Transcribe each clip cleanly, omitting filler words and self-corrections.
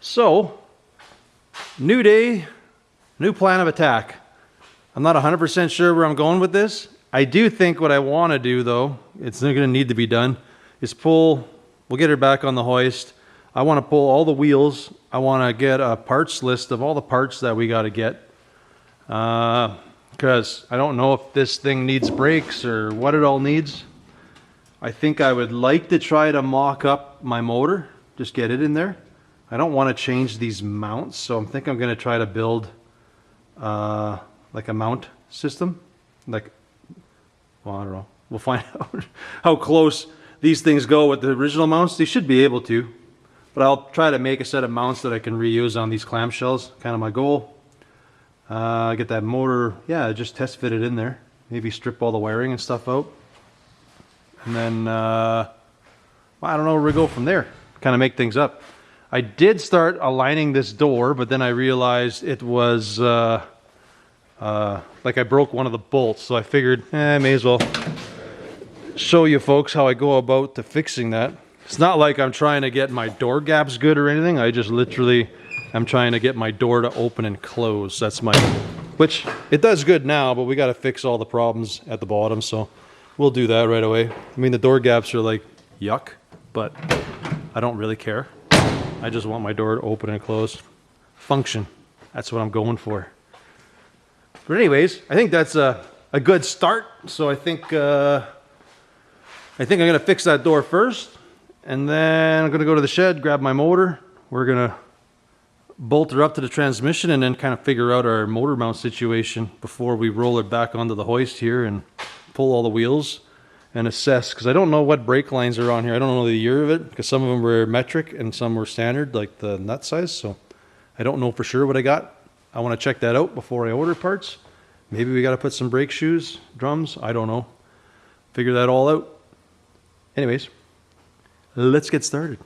So, new day, new plan of attack. I'm not 100% sure where I'm going with this. I do think what I want to do, though, it's not going to need to be done, is we'll get her back on the hoist. I want to pull all the wheels. I want to get a parts list of all the parts that we got to get. Because I don't know if this thing needs brakes or what it all needs. I think I would like to try to mock up my motor, just get it in there. I don't want to change these mounts, so I think I'm going to try to build like a mount system. Like, well, I don't know. We'll find out how close these things go with the original mounts. They should be able to, but I'll try to make a set of mounts that I can reuse on these clamshells. Kind of my goal. Get that motor, yeah, just test fit it in there. Maybe strip all the wiring and stuff out. And then, well, I don't know where we go from there. Kind of make things up. I did start aligning this door, but then I realized it was like I broke one of the bolts, so I figured I may as well show you folks how I go about to fixing that. It's not like I'm trying to get my door gaps good or anything. I just literally am trying to get my door to open and close. That's my, which it does good now, but we got to fix all the problems at the bottom, so we'll do that right away. I mean, the door gaps are like yuck, but I don't really care. I just want my door to open and close. Function. That's what I'm going for. But anyways, I think that's a good start. So I think I'm going to fix that door first. And then I'm going to go to the shed, grab my motor. We're going to bolt her up to the transmission and then kind of figure out our motor mount situation before we roll it back onto the hoist here and pull all the wheels and assess, because I don't know what brake lines are on here. I don't know the year of it, because some of them were metric and some were standard, like the nut size, so I don't know for sure what I got. I want to check that out before I order parts. Maybe we got to put some brake shoes, drums, I don't know. Figure that all out. Anyways, let's get started.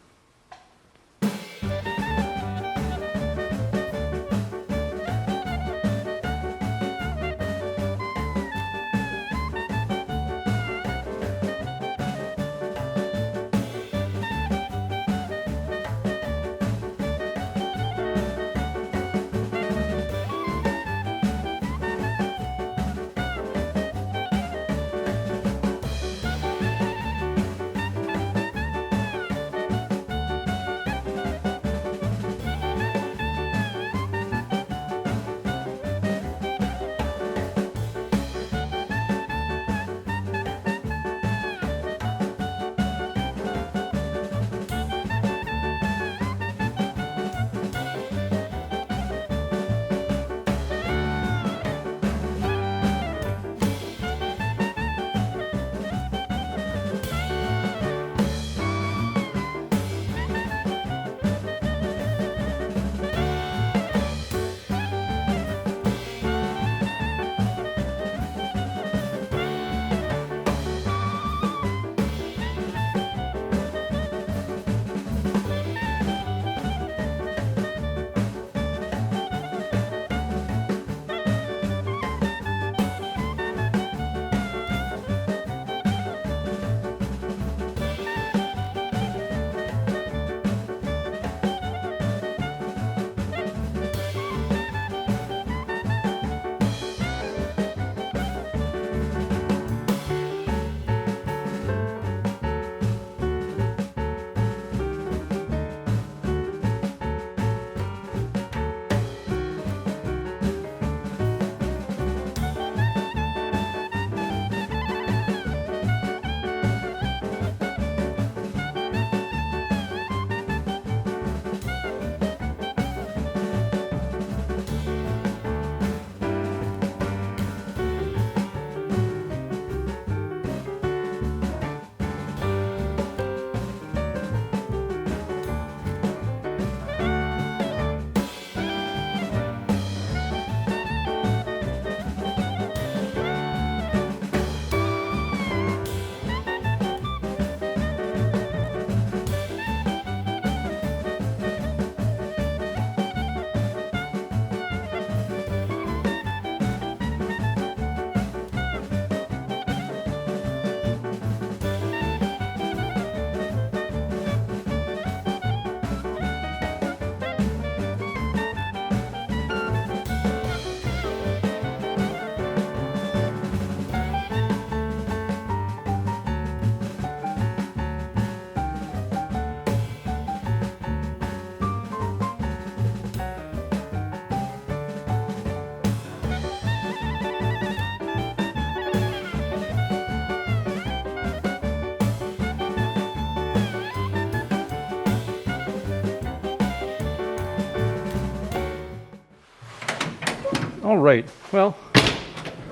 All right, well,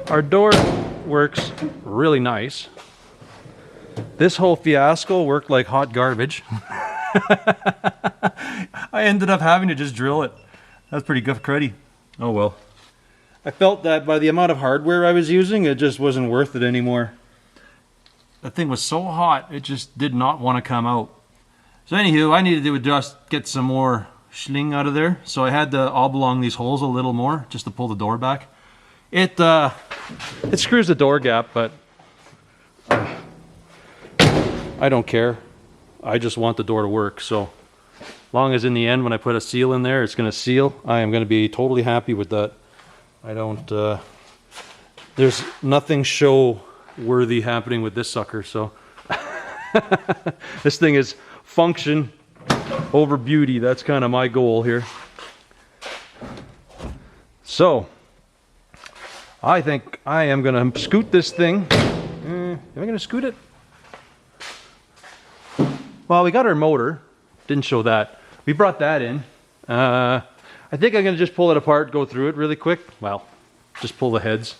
our door works really nice. This whole fiasco worked like hot garbage. I ended up having to just drill it. That's pretty good cruddy. Oh well. I felt that by the amount of hardware I was using, it just wasn't worth it anymore. That thing was so hot, it just did not want to come out. So anywho, I needed to just get some more schling out of there. So I had to oblong these holes a little more just to pull the door back. It screws the door gap, but I don't care. I just want the door to work. So long as in the end when I put a seal in there, it's going to seal, I am going to be totally happy with that. I don't, there's nothing show worthy happening with this sucker. So this thing is function over beauty. That's kind of my goal here. So I think I am going to scoot this thing. Am I going to scoot it? Well, we got our motor. Didn't show that. We brought that in. I think I'm going to just pull it apart, go through it really quick. Well, just pull the heads.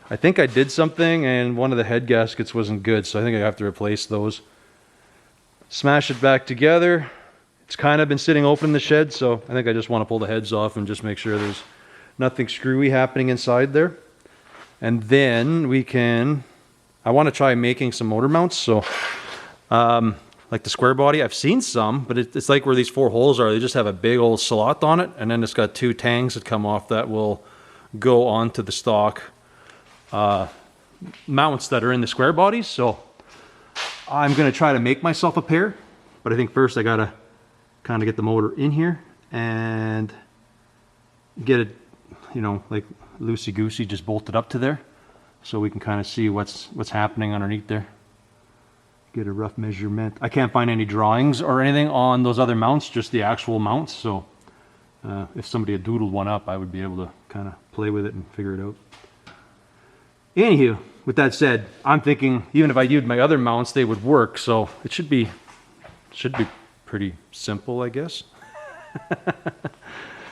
I think I did something and one of the head gaskets wasn't good, so I think I have to replace those. Smash it back together. It's kind of been sitting open in the shed, so I think I just want to pull the heads off and just make sure there's nothing screwy happening inside there. And then we can, I want to try making some motor mounts. So like the square body, I've seen some, but it's like where these 4 holes are, they just have a big old slot on it, and then it's got 2 tangs that come off that will go onto the stock mounts that are in the square bodies. So I'm going to try to make myself a pair, but I think first I got to kind of get the motor in here and get it, you know, like loosey-goosey, just bolted up to there so we can kind of see what's happening underneath there. Get a rough measurement. I can't find any drawings or anything on those other mounts, just the actual mounts. So if somebody had doodled one up, I would be able to kind of play with it and figure it out. Anywho, with that said, I'm thinking even if I used my other mounts, they would work. So it should be pretty simple, I guess.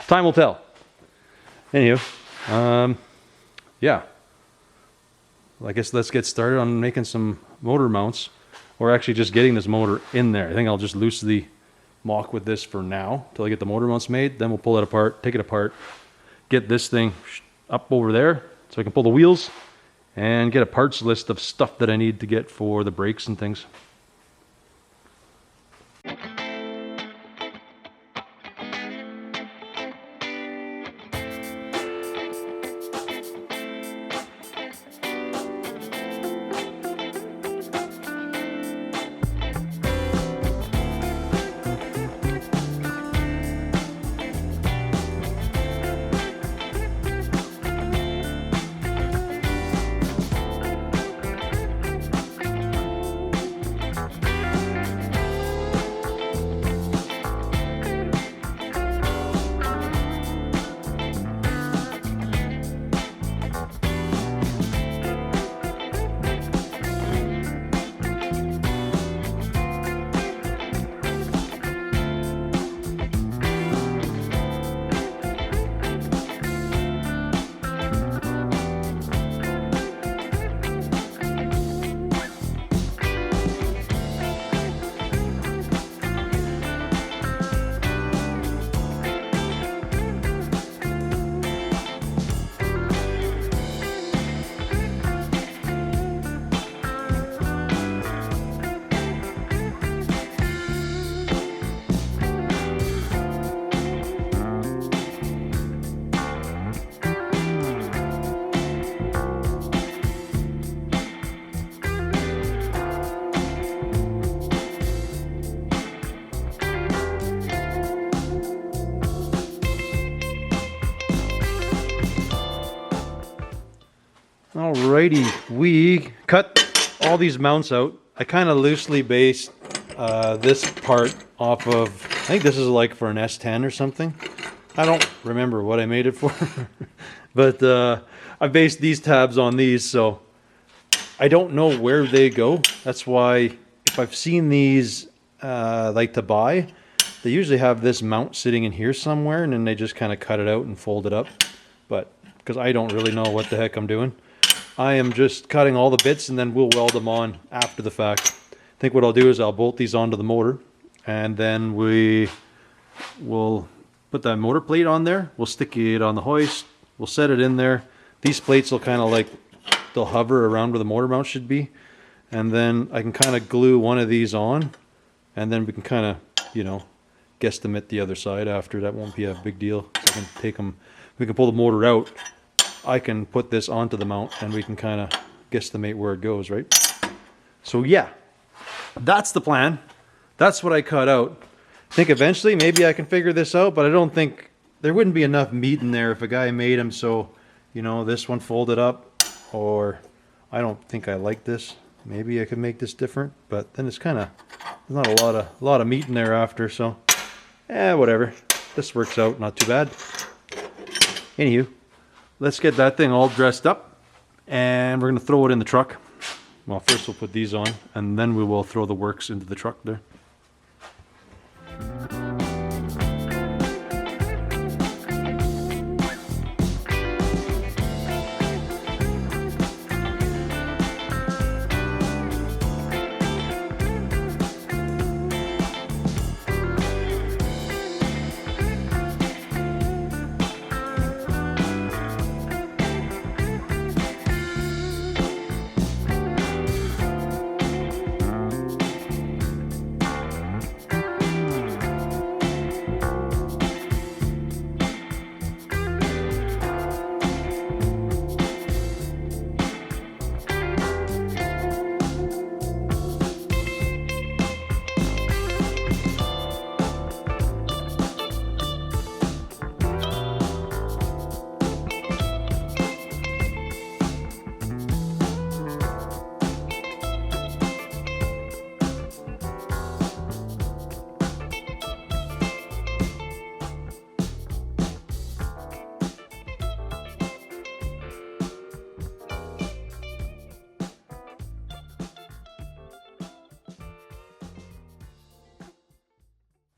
Time will tell. Anywho, yeah. Well, I guess let's get started on making some motor mounts. Or actually just getting this motor in there. I think I'll just loosely mock with this for now until I get the motor mounts made. Then we'll pull it apart, take it apart, get this thing up over there so I can pull the wheels and get a parts list of stuff that I need to get for the brakes and things. Alrighty, we cut all these mounts out. I kind of loosely based this part off of, I think this is like for an S10 or something. I don't remember what I made it for, but I based these tabs on these, so I don't know where they go. That's why if I've seen these like to buy, they usually have this mount sitting in here somewhere, and then they just kind of cut it out and fold it up. But because I don't really know what the heck I'm doing. I am just cutting all the bits and then we'll weld them on after the fact. I think what I'll do is I'll bolt these onto the motor, and then we will put that motor plate on there. We'll stick it on the hoist. We'll set it in there. These plates will kind of like, they'll hover around where the motor mount should be. And then I can kind of glue one of these on, and then we can kind of, you know, guesstimate the other side after. That won't be a big deal. So I can take them, we can pull the motor out. I can put this onto the mount and we can kind of guesstimate where it goes, right? So yeah, that's the plan. That's what I cut out. I think eventually maybe I can figure this out, but I don't think there wouldn't be enough meat in there if a guy made them so, you know, this one folded up, or I don't think I like this. Maybe I could make this different, but then it's kind of, there's not a lot of meat in there after, so whatever. This works out not too bad. Anywho, let's get that thing all dressed up, and we're going to throw it in the truck. Well, first we'll put these on, and then we will throw the works into the truck there.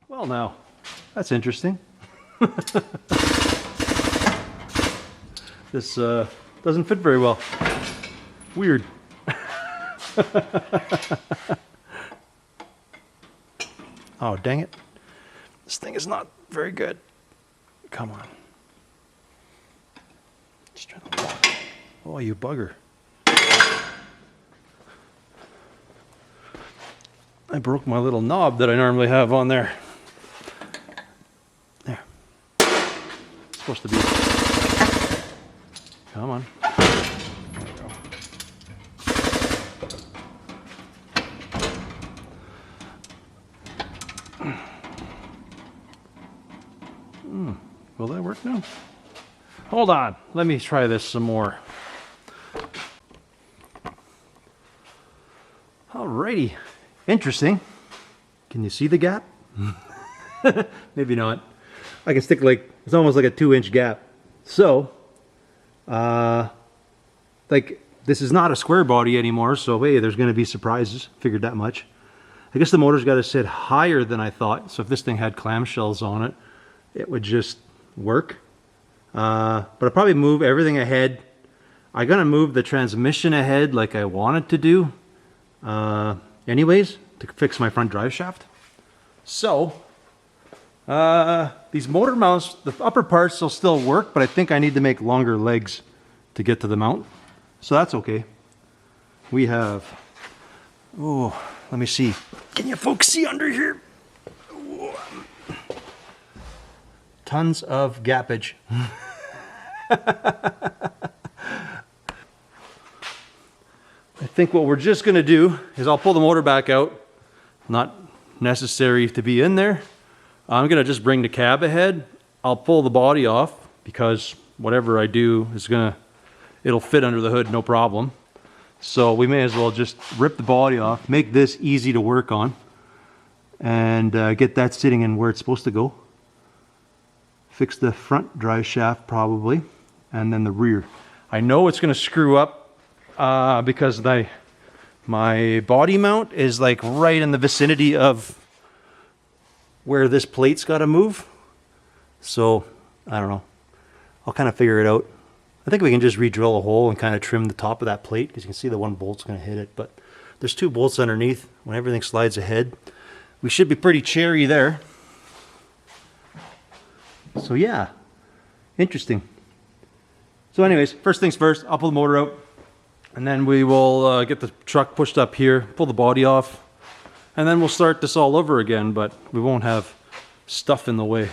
Well, now, that's interesting. This doesn't fit very well. Weird. Oh, dang it. This thing is not very good. Come on. Just trying to walk. Oh, you bugger. I broke my little knob that I normally have on there. There. It's supposed to be. Come on. There we go. Will that work now? Hold on. Let me try this some more. Alrighty. Interesting. Can you see the gap? Maybe not. I can stick like, it's almost like a 2-inch gap. So, like, this is not a square body anymore, so hey, there's going to be surprises. Figured that much. I guess the motor's got to sit higher than I thought, so if this thing had clamshells on it, it would just work. But I'll probably move everything ahead. I'm going to move the transmission ahead like I wanted to do. Anyways, to fix my front drive shaft. So, these motor mounts, the upper parts will still work, but I think I need to make longer legs to get to the mount. So that's okay. We have, oh, let me see. Can you folks see under here? Oh, tons of gappage. I think what we're just going to do is I'll pull the motor back out. Not necessary to be in there. I'm going to just bring the cab ahead. I'll pull the body off because whatever I do is it'll fit under the hood, no problem. So we may as well just rip the body off, make this easy to work on, and get that sitting in where it's supposed to go. Fix the front drive shaft probably, and then the rear. I know it's going to screw up because my body mount is like right in the vicinity of where this plate's got to move. So I don't know. I'll kind of figure it out I think we can just re-drill a hole and kind of trim the top of that plate, because you can see the one bolt's going to hit it, but there's 2 bolts underneath. When everything slides ahead, we should be pretty cherry there. So yeah, interesting. So anyways, first things first, I'll pull the motor out, and then we will get the truck pushed up here, pull the body off, and then we'll start this all over again, but we won't have stuff in the way.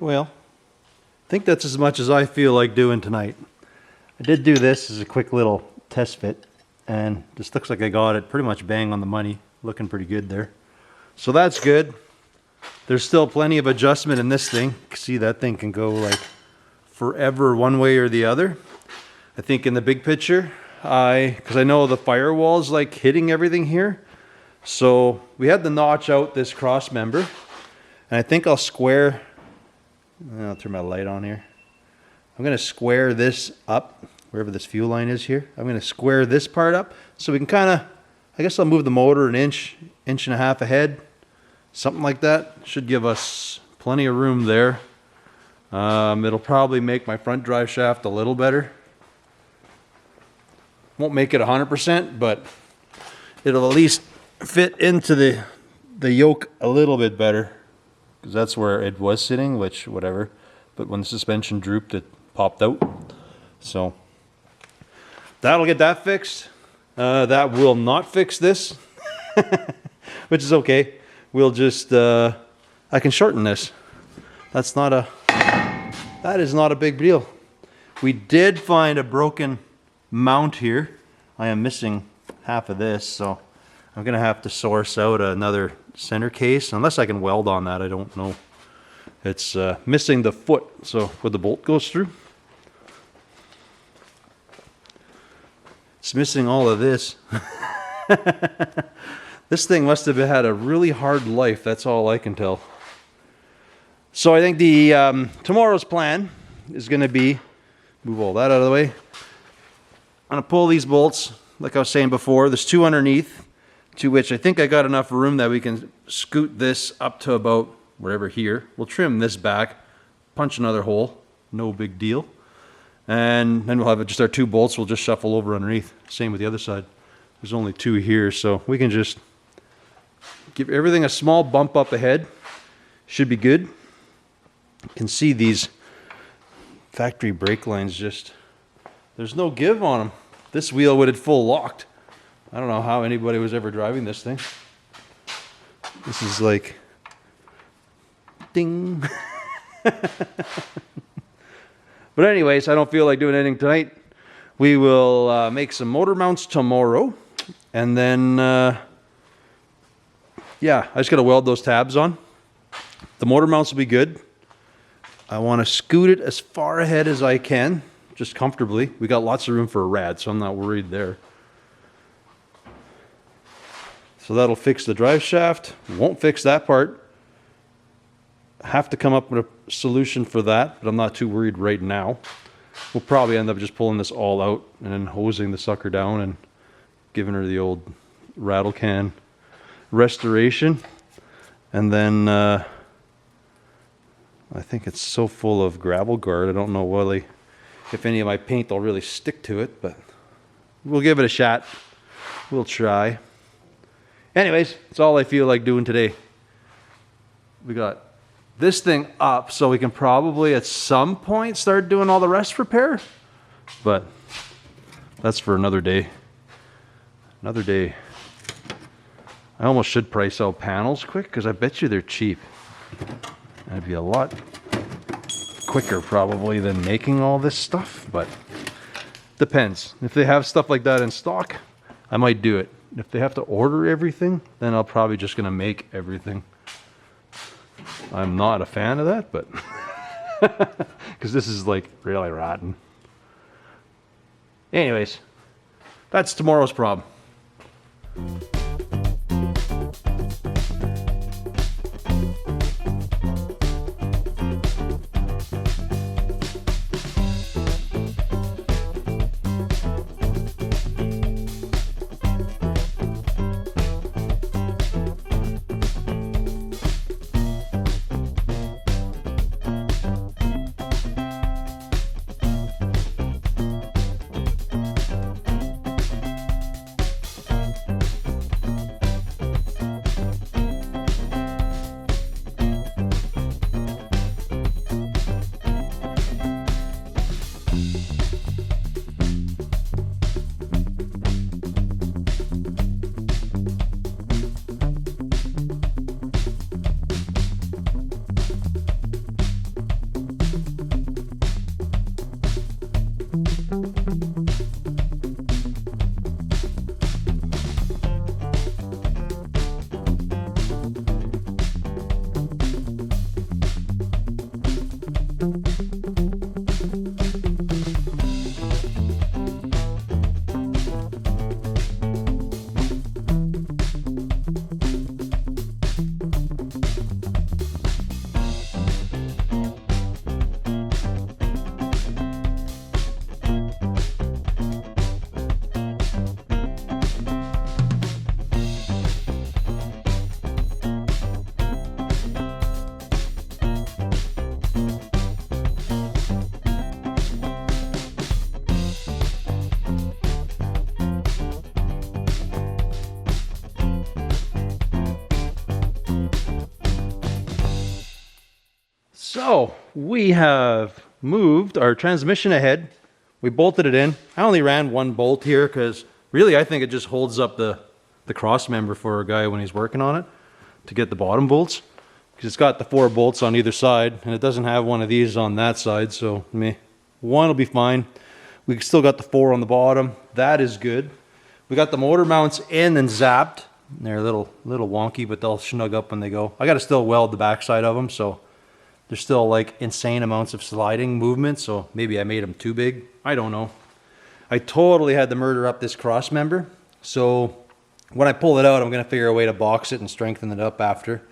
Well, I think that's as much as I feel like doing tonight. I did do this as a quick little test fit, and this looks like I got it pretty much bang on the money. Looking pretty good there. So that's good. There's still plenty of adjustment in this thing. See, that thing can go like forever one way or the other. I think in the big picture, because I know the firewall's like hitting everything here. So we had the notch out this cross member, and I think I'll square. I'll turn my light on here. I'm going to square this up, wherever this fuel line is here. I'm going to square this part up so we can kind of, I guess I'll move the motor an inch, inch and a half ahead. Something like that. Should give us plenty of room there. It'll probably make my front drive shaft a little better. Won't make it 100%, but it'll at least fit into the yoke a little bit better. Because that's where it was sitting, which, whatever. But when the suspension drooped, it popped out. So, that'll get that fixed. That will not fix this. Which is okay. We'll just, I can shorten this. That is not a big deal. We did find a broken mount here. I am missing half of this, so I'm going to have to source out another center case, unless I can weld on that. I don't know. It's missing the foot, so where the bolt goes through. It's missing all of this. This thing must have had a really hard life. That's all I can tell. So I think the tomorrow's plan is going to be move all that out of the way. I'm going to pull these bolts, like I was saying before. There's 2 underneath, to which I think I got enough room that we can scoot this up to about wherever here. We'll trim this back, punch another hole, no big deal. And then we'll have just our 2 bolts we'll just shuffle over underneath. Same with the other side. There's only 2 here, so we can just give everything a small bump up ahead. Should be good. You can see these factory brake lines just, there's no give on them. This wheel would have full locked. I don't know how anybody was ever driving this thing. This is like, ding. But anyways, I don't feel like doing anything tonight. We will make some motor mounts tomorrow. And then, yeah, I just got to weld those tabs on. The motor mounts will be good. I want to scoot it as far ahead as I can, just comfortably. We got lots of room for a rad, so I'm not worried there. So that'll fix the drive shaft. Won't fix that part. Have to come up with a solution for that, but I'm not too worried right now. We'll probably end up just pulling this all out and then hosing the sucker down and giving her the old rattle can restoration. And then I think it's so full of gravel guard, I don't know really if any of my paint will really stick to it, but we'll give it a shot. We'll try. Anyways, it's all I feel like doing today. We got this thing up, so we can probably at some point start doing all the rest repair, but that's for another day. Another day. I almost should price out panels quick, because I bet you they're cheap. That'd be a lot quicker probably than making all this stuff, but depends. If they have stuff like that in stock, I might do it. If they have to order everything, then I'll probably just gonna make everything. I'm not a fan of that, but because this is like really rotten. Anyways, that's tomorrow's problem. So we have moved our transmission ahead. We bolted it in. I only ran one bolt here because really I think it just holds up the cross member for a guy when he's working on it to get the bottom bolts, because it's got the 4 bolts on either side and it doesn't have one of these on that side, so one will be fine. We still got the 4 on the bottom. That is good. We got the motor mounts in and zapped. They're a little wonky, but they'll snug up when they go. I got to still weld the backside of them, so there's still like insane amounts of sliding movement, so maybe I made them too big. I don't know. I totally had to murder up this cross member, so when I pull it out, I'm going to figure a way to box it and strengthen it up after.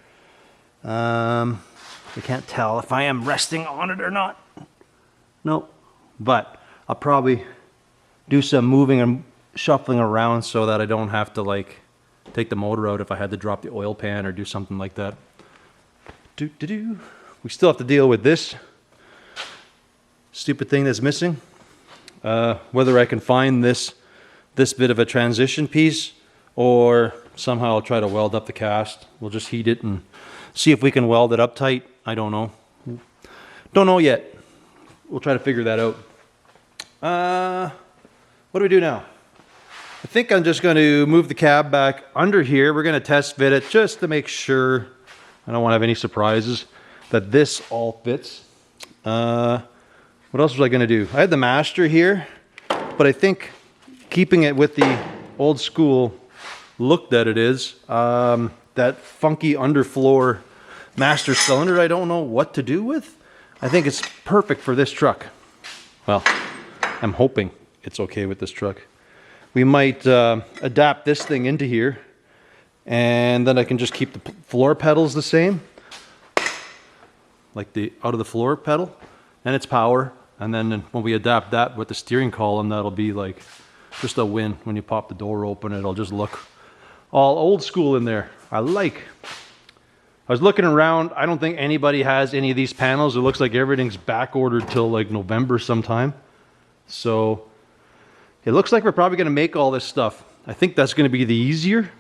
I can't tell if I am resting on it or not. Nope. But I'll probably do some moving and shuffling around so that I don't have to like take the motor out if I had to drop the oil pan or do something like that. We still have to deal with this stupid thing that's missing. Whether I can find this bit of a transition piece or somehow I'll try to weld up the cast. We'll just heat it and see if we can weld it up tight. I don't know. Don't know yet. We'll try to figure that out. What do we do now? I think I'm just going to move the cab back under here. We're going to test fit it just to make sure I don't want to have any surprises that this all fits. What else was I going to do? I had the master here, but I think keeping it with the old school look that it is, that funky underfloor master cylinder, I don't know what to do with. I think it's perfect for this truck. Well, I'm hoping it's okay with this truck. We might adapt this thing into here, and then I can just keep the floor pedals the same, like the out of the floor pedal, and its power. And then when we adapt that with the steering column, that'll be like just a win. When you pop the door open, it'll just look all old school in there. I was looking around. I don't think anybody has any of these panels. It looks like everything's back ordered till like November sometime. So it looks like we're probably going to make all this stuff. I think that's going to be the easier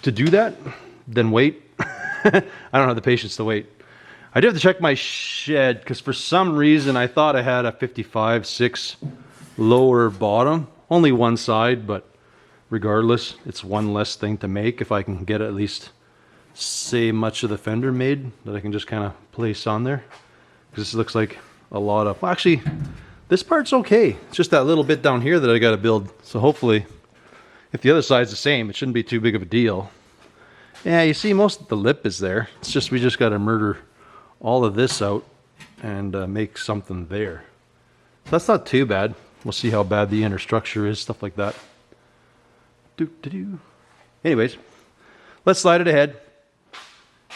to do that than wait. I don't have the patience to wait. I do have to check my shed because for some reason I thought I had a 55/6 lower bottom. Only one side, but regardless, it's one less thing to make if I can get at least say much of the fender made that I can just kind of place on there. Because this looks like a lot of, well, actually this part's okay. It's just that little bit down here that I got to build. So hopefully if the other side's the same, it shouldn't be too big of a deal. Yeah, you see most of the lip is there. It's just we just got to murder all of this out and make something there. So that's not too bad. We'll see how bad the inner structure is, stuff like that. Anyways, let's slide it ahead.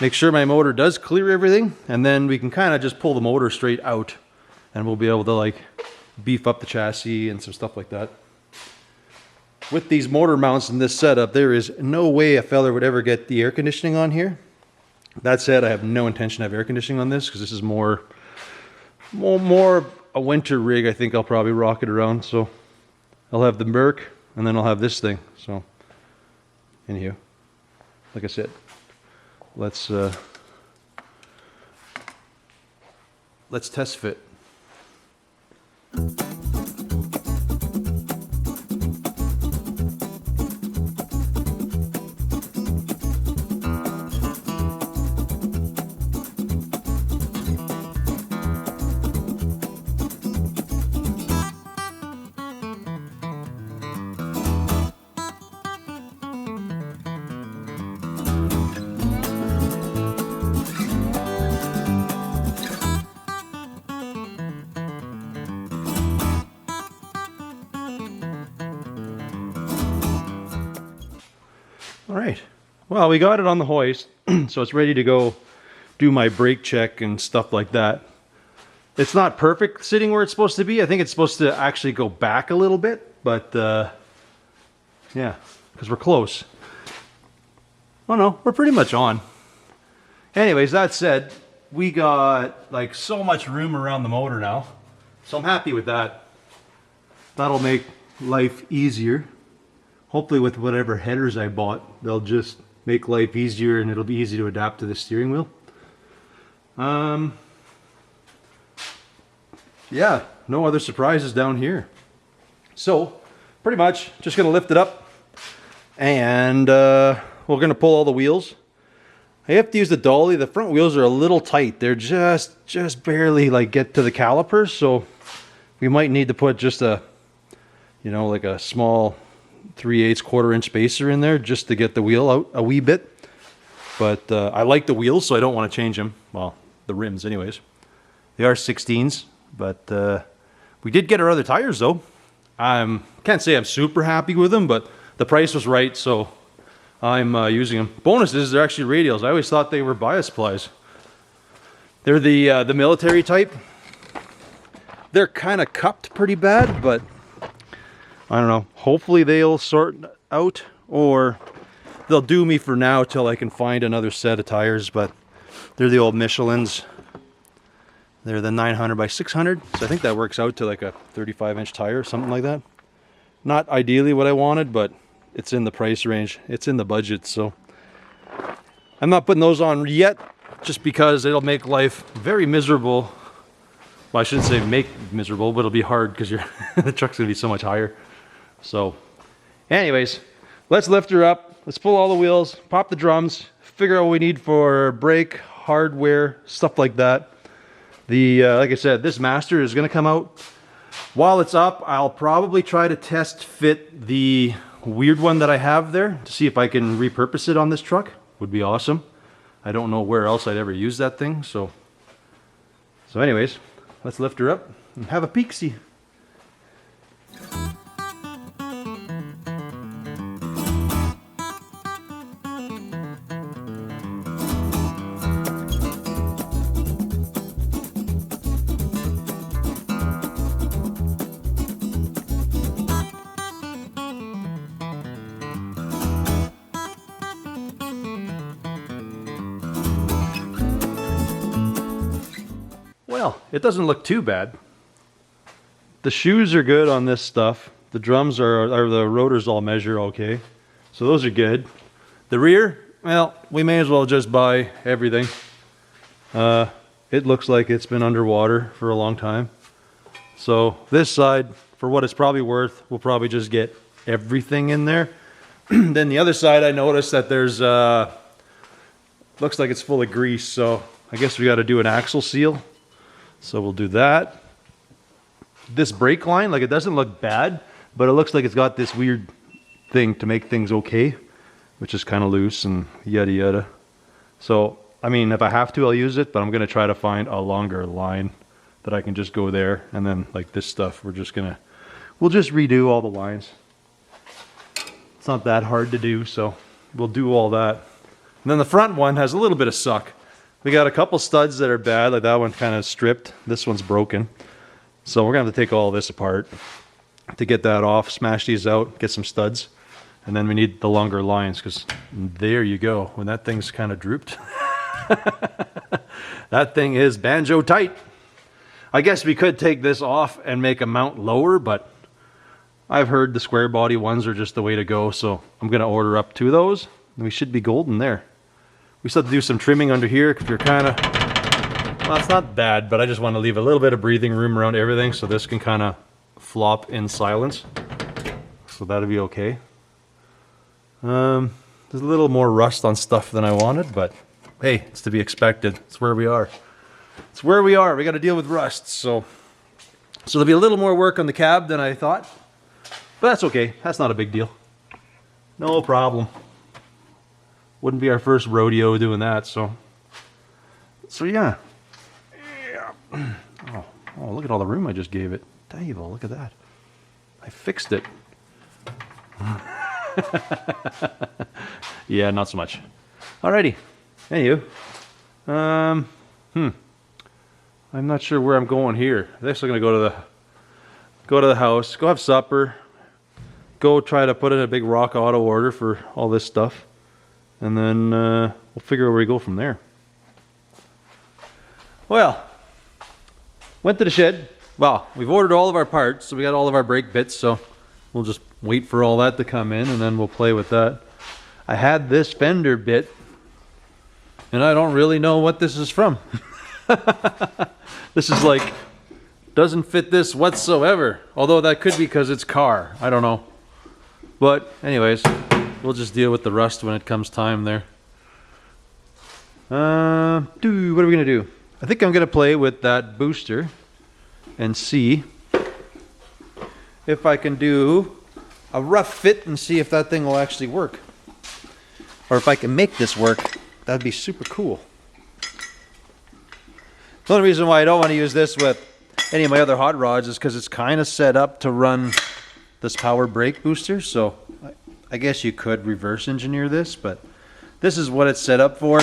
Make sure my motor does clear everything, and then we can kind of just pull the motor straight out, and we'll be able to like beef up the chassis and some stuff like that. With these motor mounts in this setup, there is no way a fella would ever get the air conditioning on here. That said, I have no intention to have air conditioning on this because this is more a winter rig. I think I'll probably rock it around. So I'll have the Merc, and then I'll have this thing. So anywho, like I said, let's test fit. All right, well, we got it on the hoist, so it's ready to go do my brake check and stuff like that. It's not perfect sitting where it's supposed to be. I think it's supposed to actually go back a little bit, but yeah, because we're close. Oh no, we're pretty much on. Anyways, that said, we got like so much room around the motor now, so I'm happy with that. That'll make life easier. Hopefully with whatever headers I bought, they'll just make life easier and it'll be easy to adapt to the steering wheel. Yeah, no other surprises down here. So, pretty much just gonna lift it up and we're gonna pull all the wheels. I have to use the dolly. The front wheels are a little tight. They're just barely like get to the calipers, so we might need to put just a, you know, like a small 3/8 1/4 inch spacer in there just to get the wheel out a wee bit. But I like the wheels, so I don't want to change them. Well, the rims anyways. They are 16s, but we did get our other tires though. Can't say I'm super happy with them, but the price was right, so I'm using them. Bonus is they're actually radials. I always thought they were bias plies. They're the military type. They're kind of cupped pretty bad, but I don't know. Hopefully they'll sort out, or they'll do me for now till I can find another set of tires. But they're the old Michelins. They're the 900 by 600, so I think that works out to like a 35-inch tire, something like that. Not ideally what I wanted, but it's in the price range. It's in the budget, so I'm not putting those on yet, just because it'll make life very miserable. Well, I shouldn't say make miserable, but it'll be hard because the truck's gonna be so much higher. So anyways, let's lift her up. Let's pull all the wheels, pop the drums, figure out what we need for brake, hardware, stuff like that. Like I said, this master is gonna come out. While it's up, I'll probably try to test fit the weird one that I have there to see if I can repurpose it on this truck. Would be awesome. I don't know where else I'd ever use that thing, so So anyways, let's lift her up and have a peek-see. Well, it doesn't look too bad. The shoes are good on this stuff. The drums are the rotors all measure okay. So those are good. The rear, well, we may as well just buy everything. It looks like it's been underwater for a long time. So this side, for what it's probably worth, we'll probably just get everything in there. Then the other side, I noticed that there's, looks like it's full of grease. So I guess we got to do an axle seal. So we'll do that. This brake line, like, it doesn't look bad, but it looks like it's got this weird thing to make things okay, which is kind of loose and yada yada. So, I mean, if I have to, I'll use it, but I'm going to try to find a longer line that I can just go there. And then like this stuff, we'll just redo all the lines. It's not that hard to do, so we'll do all that. And then the front one has a little bit of suck. We got a couple studs that are bad, like that one kind of stripped. This one's broken. So we're going to have to take all this apart to get that off, smash these out, get some studs. And then we need the longer lines, because there you go. When that thing's kind of drooped. That thing is banjo tight. I guess we could take this off and make a mount lower, but I've heard the square body ones are just the way to go. So I'm going to order up 2 of those, and we should be golden there. We still have to do some trimming under here because you're kind of, well, it's not bad, but I just want to leave a little bit of breathing room around everything so this can kind of flop in silence. So that'll be okay. There's a little more rust on stuff than I wanted, but hey, it's to be expected. It's where we are. It's where we are. We got to deal with rust. So there'll be a little more work on the cab than I thought, but that's okay. That's not a big deal. No problem. Wouldn't be our first rodeo doing that, so yeah. Oh, look at all the room I just gave it. Dave, look at that. I fixed it. Yeah, not so much. Alrighty. Anywho. I'm not sure where I'm going here. I guess I'm gonna go to the house, go have supper, go try to put in a big rock auto order for all this stuff. And then we'll figure out where we go from there. Well, went to the shed. Well, we've ordered all of our parts, so we got all of our brake bits, so we'll just wait for all that to come in, and then we'll play with that. I had this fender bit, and I don't really know what this is from. This is like, doesn't fit this whatsoever. Although that could be because it's car. I don't know. But anyways, we'll just deal with the rust when it comes time there. What are we going to do? I think I'm going to play with that booster and see if I can do a rough fit and see if that thing will actually work. Or if I can make this work, that'd be super cool. The only reason why I don't want to use this with any of my other hot rods is because it's kind of set up to run this power brake booster. So I guess you could reverse engineer this, but this is what it's set up for.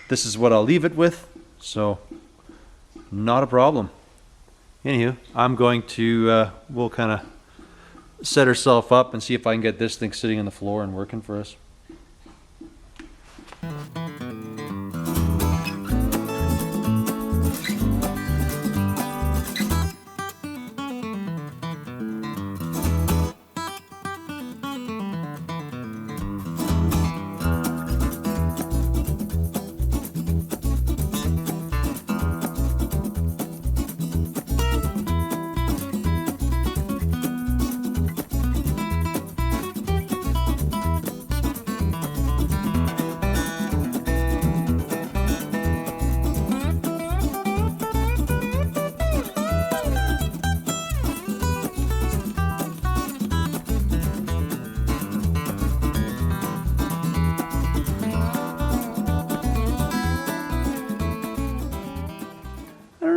This is what I'll leave it with. So not a problem. Anywho, I'm going to, we'll kind of set herself up and see if I can get this thing sitting on the floor and working for us.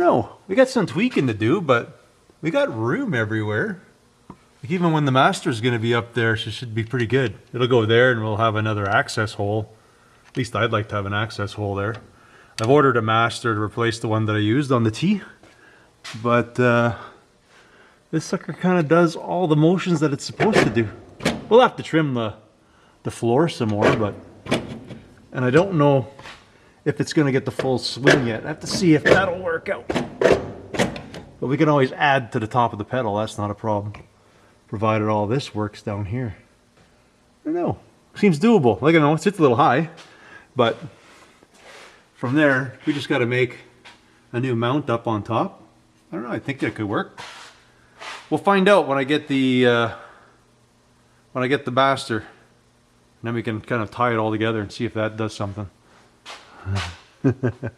know. We got some tweaking to do, but we got room everywhere. Like even when the master's going to be up there, she should be pretty good. It'll go there and we'll have another access hole. At least I'd like to have an access hole there. I've ordered a master to replace the one that I used on the T. But this sucker kind of does all the motions that it's supposed to do. We'll have to trim the floor some more, but... And I don't know if it's going to get the full swing yet. I have to see if that'll work out. But we can always add to the top of the pedal. That's not a problem. Provided all this works down here. I don't know. Seems doable. Like I know, it sits a little high. But from there, we just got to make a new mount up on top. I don't know. I think that could work. We'll find out when I get the master. And then we can kind of tie it all together and see if that does something. That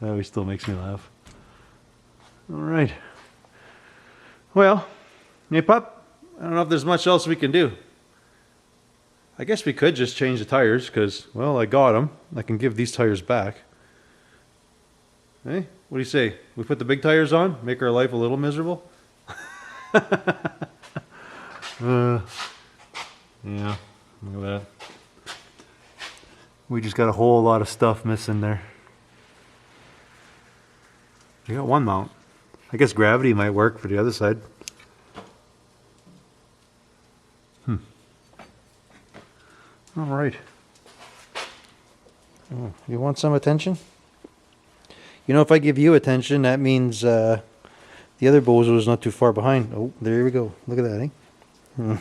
always still makes me laugh. All right. Well, hey pup, I don't know if there's much else we can do. I guess we could just change the tires because, well, I got them. I can give these tires back. Hey, what do you say? We put the big tires on, make our life a little miserable? Yeah, look at that. We just got a whole lot of stuff missing there. I got one mount. I guess gravity might work for the other side. All right. Oh, you want some attention? You know, if I give you attention, that means the other bozo is not too far behind. Oh, there we go. Look at that, eh?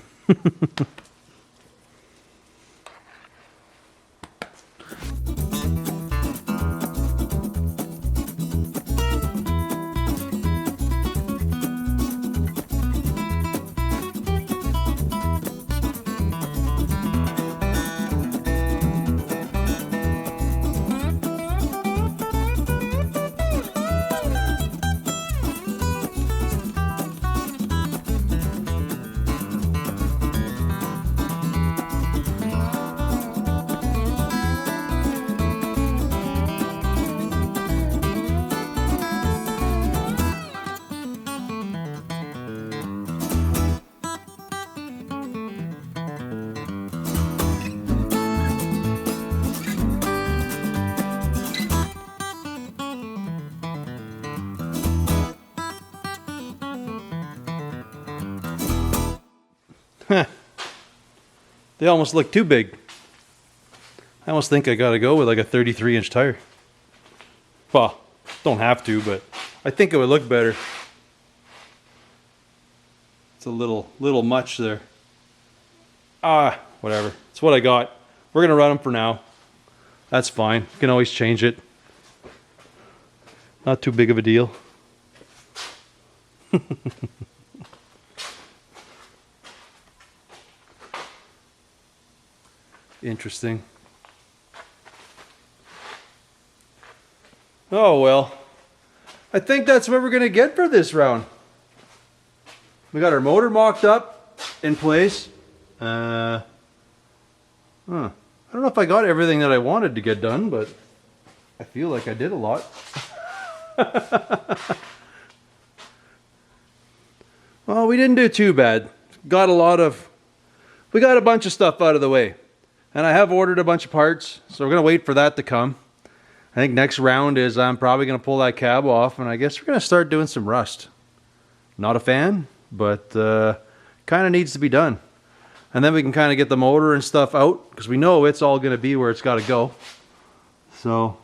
They almost look too big. I almost think I gotta go with like a 33-inch tire. Well, don't have to, but I think it would look better. It's a little much there. Whatever. It's what I got. We're gonna run them for now. That's fine. You can always change it. Not too big of a deal. Interesting. Oh well, I think that's what we're gonna get for this round. We got our motor mocked up in place. I don't know if I got everything that I wanted to get done, but I feel like I did a lot. Well, we didn't do too bad. We got a bunch of stuff out of the way. And I have ordered a bunch of parts, so we're going to wait for that to come. I think next round is I'm probably going to pull that cab off, and I guess we're going to start doing some rust. Not a fan, but kind of needs to be done. And then we can kind of get the motor and stuff out, because we know it's all going to be where it's got to go. So,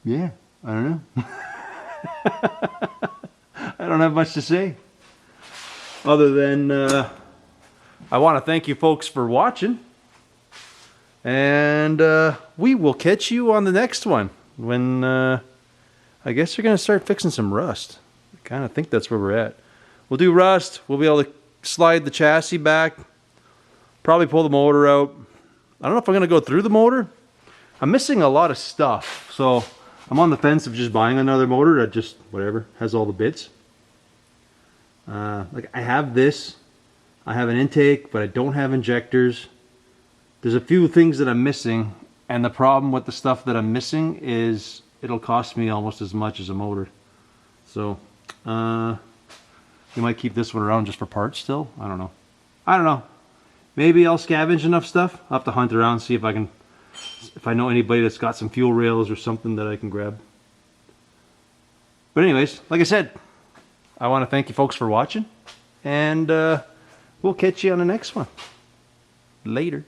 yeah, I don't know. I don't have much to say. Other than... I want to thank you folks for watching, and we will catch you on the next one when I guess we're going to start fixing some rust. I kind of think that's where we're at. We'll do rust. We'll be able to slide the chassis back, probably pull the motor out. I don't know if I'm going to go through the motor. I'm missing a lot of stuff, so I'm on the fence of just buying another motor that just, whatever, has all the bits. Like I have this. I have an intake, but I don't have injectors. There's a few things that I'm missing, And the problem with the stuff that I'm missing is it'll cost me almost as much as a motor. So, you might keep this one around just for parts still. I don't know. I don't know. Maybe I'll scavenge enough stuff. I'll have to hunt around, see if I know anybody that's got some fuel rails or something that I can grab. But anyways, like I said, I want to thank you folks for watching, and we'll catch you on the next one. Later.